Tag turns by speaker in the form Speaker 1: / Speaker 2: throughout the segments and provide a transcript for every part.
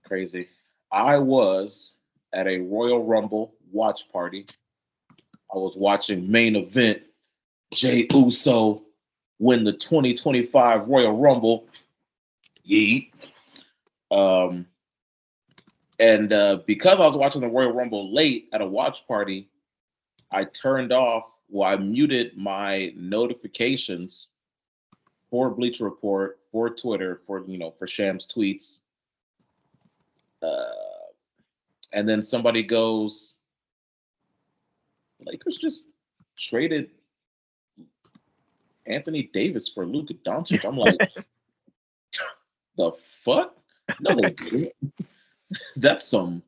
Speaker 1: Crazy. I was at a Royal Rumble watch party. I was watching main event Jay Uso win the 2025 Royal Rumble. Yeet. Um, and because I was watching the Royal Rumble late at a watch party, I turned off, well, I muted my notifications for Bleacher Report, for Twitter, for Shams tweets. Uh, and then somebody goes, Lakers just traded Anthony Davis for Luka Doncic. I'm like, the fuck? No, they didn't. That's some.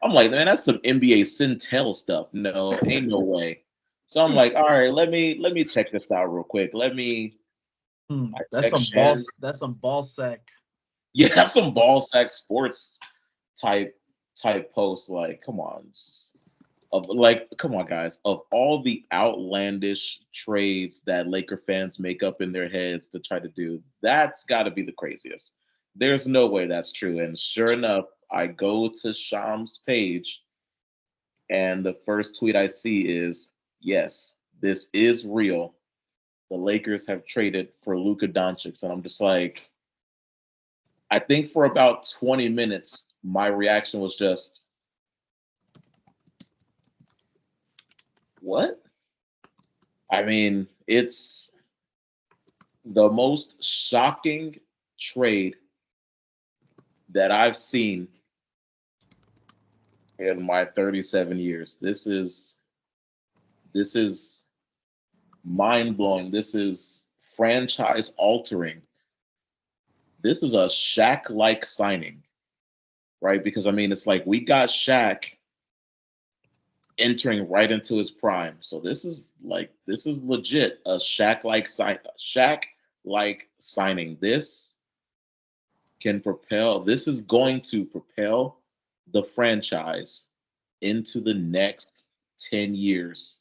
Speaker 1: I'm like, man, that's some NBA Sintel stuff. No, ain't no way. So I'm like, all right, let me check this out real quick. I
Speaker 2: That's
Speaker 1: check
Speaker 2: some ball.
Speaker 1: Shams.
Speaker 2: That's some ball sack.
Speaker 1: Yeah, that's some ball sack sports type post. Like, come on, come on, guys. Of all the outlandish trades that Laker fans make up in their heads to try to do, that's got to be the craziest. There's no way that's true. And sure enough, I go to Sham's page, and the first tweet I see is, "Yes, this is real. The Lakers have traded for Luka Doncic," and I'm just like, I think for about 20 minutes, my reaction was just, what? I mean, it's the most shocking trade that I've seen in my 37 years. This is mind blowing. This is franchise altering. This is a Shaq-like signing, right? Because I mean, it's like we got Shaq entering right into his prime. So this is legit a Shaq-like signing. This is going to propel the franchise into the next 10 years.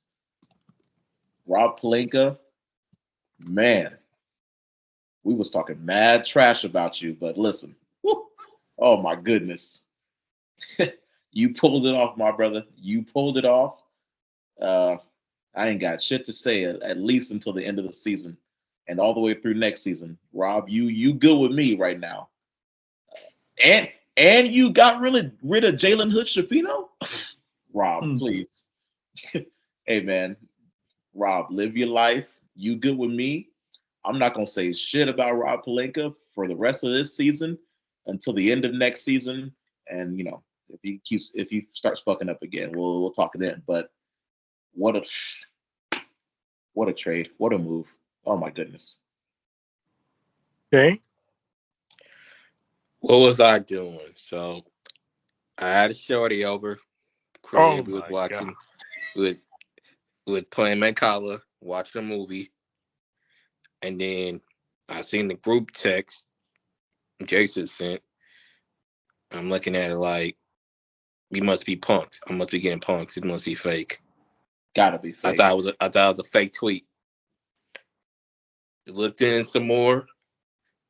Speaker 1: Rob Pelinka, man, we was talking mad trash about you, but listen, whew, oh my goodness, you pulled it off, my brother. You pulled it off. Uh, I ain't got shit to say at least until the end of the season and all the way through next season. Rob, you good with me right now. And you got really rid of Jalen Hood Shafino? Rob,
Speaker 2: Hmm.
Speaker 1: please. Hey man, Rob, live your life. You good with me? I'm not gonna say shit about Rob Pelinka for the rest of this season until the end of next season. And if he starts fucking up again, we'll talk then. But what a what a trade, what a move. Oh my goodness.
Speaker 3: Okay. What was I doing? So I had a shorty over
Speaker 4: Oh
Speaker 3: crib. We was
Speaker 4: my god.
Speaker 3: watching with playing Mancala, watching a movie, and then I seen the group text Jason sent. I'm looking at it like, we must be punked. I must be getting punked. It must be fake.
Speaker 1: Gotta be
Speaker 3: I
Speaker 1: fake.
Speaker 3: thought it was a fake tweet. Looked in some more.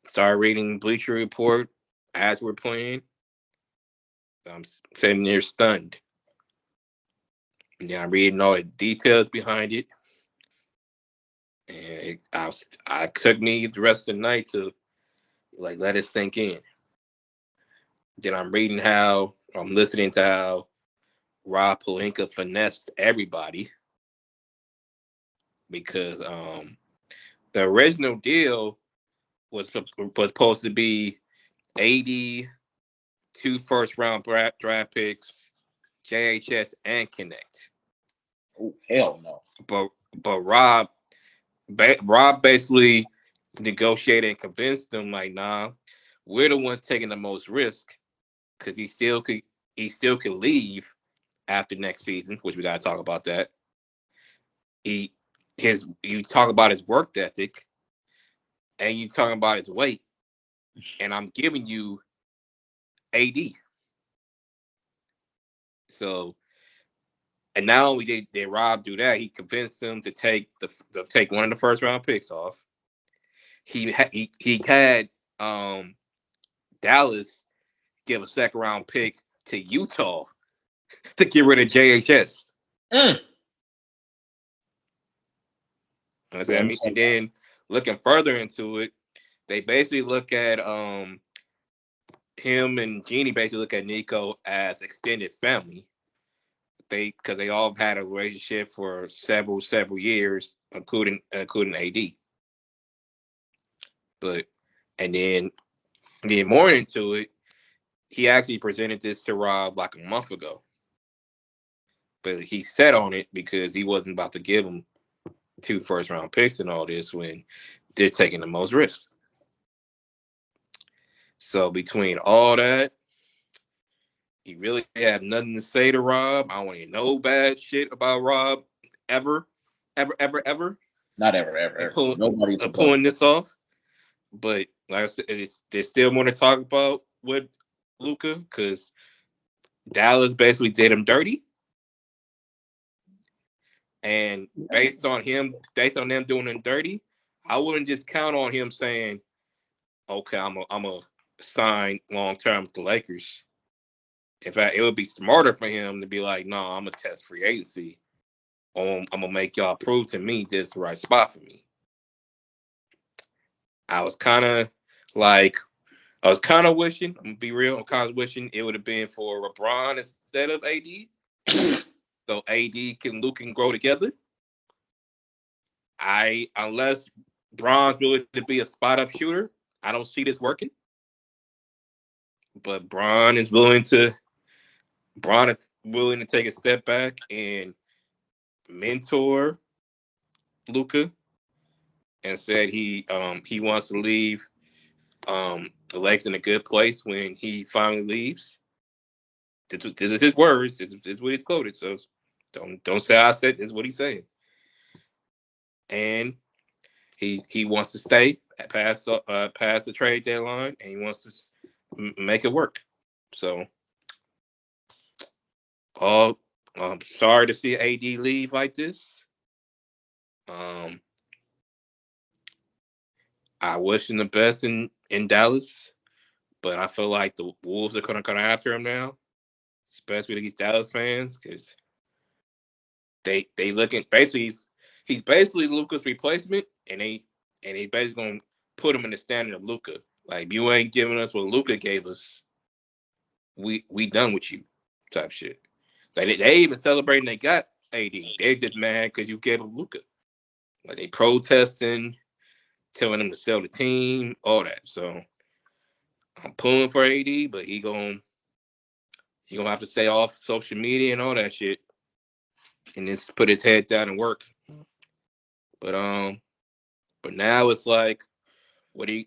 Speaker 3: Started reading Bleacher Report as we're playing. I'm sitting there stunned. And then I'm reading all the details behind it. And I took me the rest of the night to like let it sink in. Then I'm listening to how Rob Pelinka finessed everybody because the original deal was supposed to be 80, 2 first round draft picks, JHS and Connect.
Speaker 1: Oh hell no.
Speaker 3: But Rob basically negotiated and convinced them like, nah, we're the ones taking the most risk because he still could leave after next season, which we gotta talk about that. You talk about his work ethic and you talk about his weight, and I'm giving you AD. So, and not only did Rob do that, he convinced him to take one of the first round picks off. He had Dallas give a second round pick to Utah to get rid of JHS.
Speaker 1: Mm.
Speaker 3: I mean, and then looking further into it, they basically look at him and Jeannie basically look at Nico as extended family. Because they all had a relationship for several years, including AD. But and then more into it, he actually presented this to Rob like a month ago. But he set on it because he wasn't about to give him 2 first round picks and all this when they're taking the most risks. So between all that, he really had nothing to say to Rob. I don't want to hear no bad shit about Rob ever.
Speaker 1: Not ever. Nobody's
Speaker 3: pulling this off. But like I said, there's still more to talk about with Luka because Dallas basically did him dirty. And based on them doing him dirty, I wouldn't just count on him saying, "Okay, I'm a sign long term with the Lakers." In fact, it would be smarter for him to be like, "No, I'm a test free agency. I'm gonna make y'all prove to me this is the right spot for me." I was kind of wishing, I'm gonna be real, I'm kind of wishing it would have been for LeBron instead of AD. So AD and Luke can grow together. Unless Bron's willing to be a spot up shooter, I don't see this working. But Bron is willing to take a step back and mentor Luka, and said he wants to leave the Lakers in a good place when he finally leaves. This is his words. This is what he's quoted. So don't say I said. This is what he's saying. And he wants to stay past the trade deadline, and he wants to make it work. So, I'm sorry to see AD leave like this. I wish him the best in Dallas, but I feel like the Wolves are gonna come after him now, especially these Dallas fans, because they looking basically he's basically Luka's replacement, and they basically gonna put him in the standard of Luka. Like, you ain't giving us what Luka gave us, we done with you, type shit. Like, they even celebrating they got AD. They just mad because you gave them Luka. Like, they protesting, telling them to sell the team, all that. So I'm pulling for AD, but he gonna have to stay off social media and all that shit, and just put his head down and work. But now it's like, what are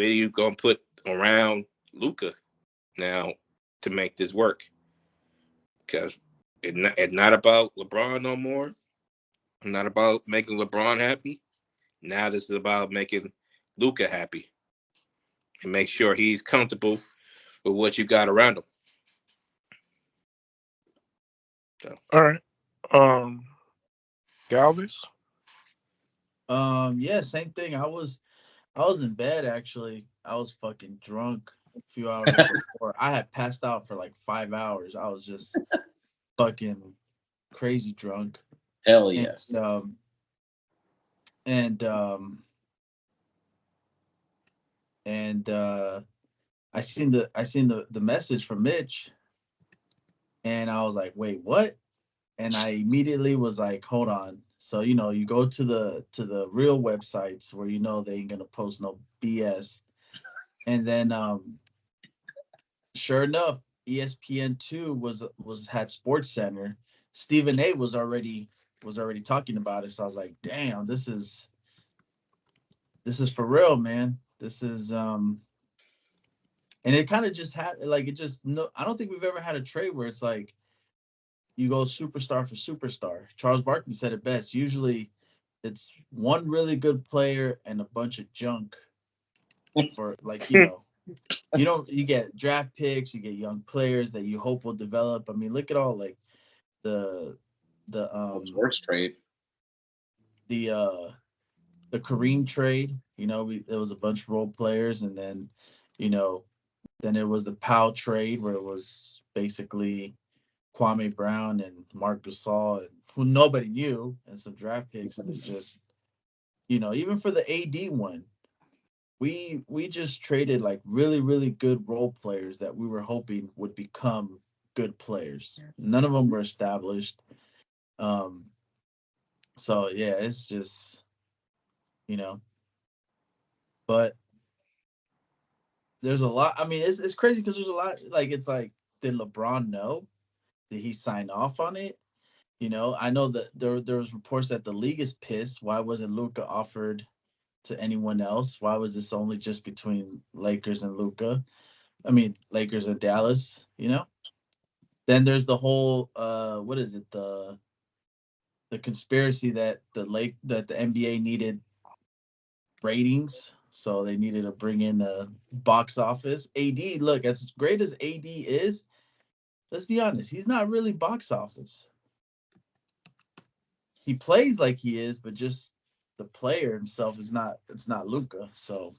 Speaker 3: you gonna put around Luka now to make this work? Because it's not about LeBron no more. It's not about making LeBron happy. Now this is about making Luka happy and make sure he's comfortable with what you got around him. So.
Speaker 2: All right. Galvis.
Speaker 4: Yeah, same thing. I was in bed actually. I was fucking drunk a few hours before. I had passed out for like 5 hours. I was just fucking crazy drunk.
Speaker 1: Hell
Speaker 4: And
Speaker 1: yes.
Speaker 4: and um and I seen the message from Mitch, and I was like, wait, what? And I immediately was like, hold on. So, you go to the real websites where they ain't gonna post no BS. And then sure enough, ESPN2 had Sports Center. Stephen A was already talking about it. So I was like, damn, this is for real, man. This is and it kind of just had like it just no I don't think we've ever had a trade where it's like you go superstar for superstar. Charles Barkley said it best. Usually it's one really good player and a bunch of junk for like, you get draft picks, you get young players that you hope will develop. I mean, look at all like the the
Speaker 1: Worst trade.
Speaker 4: the uh the Kareem trade, there was a bunch of role players, and then, you know, Then it was the Powell trade where it was basically Kwame Brown and Marc Gasol, and who nobody knew, and some draft picks, and it's just, even for the AD one, we just traded like really really good role players that we were hoping would become good players. None of them were established. Um, so yeah, it's just you know, but there's a lot. I mean, it's crazy because there's a lot. Like it's like, did LeBron know? Did he sign off on it? I know that there was reports that the league is pissed. Why wasn't Luka offered to anyone else? Why was this only just between Lakers and Luka? I mean, Lakers and Dallas. Then there's the whole what is it? The conspiracy that the NBA needed ratings, so they needed to bring in the box office. AD, look, as great as AD is, let's be honest, he's not really box office. He plays like he is, but just the player himself is not. It's not Luka. So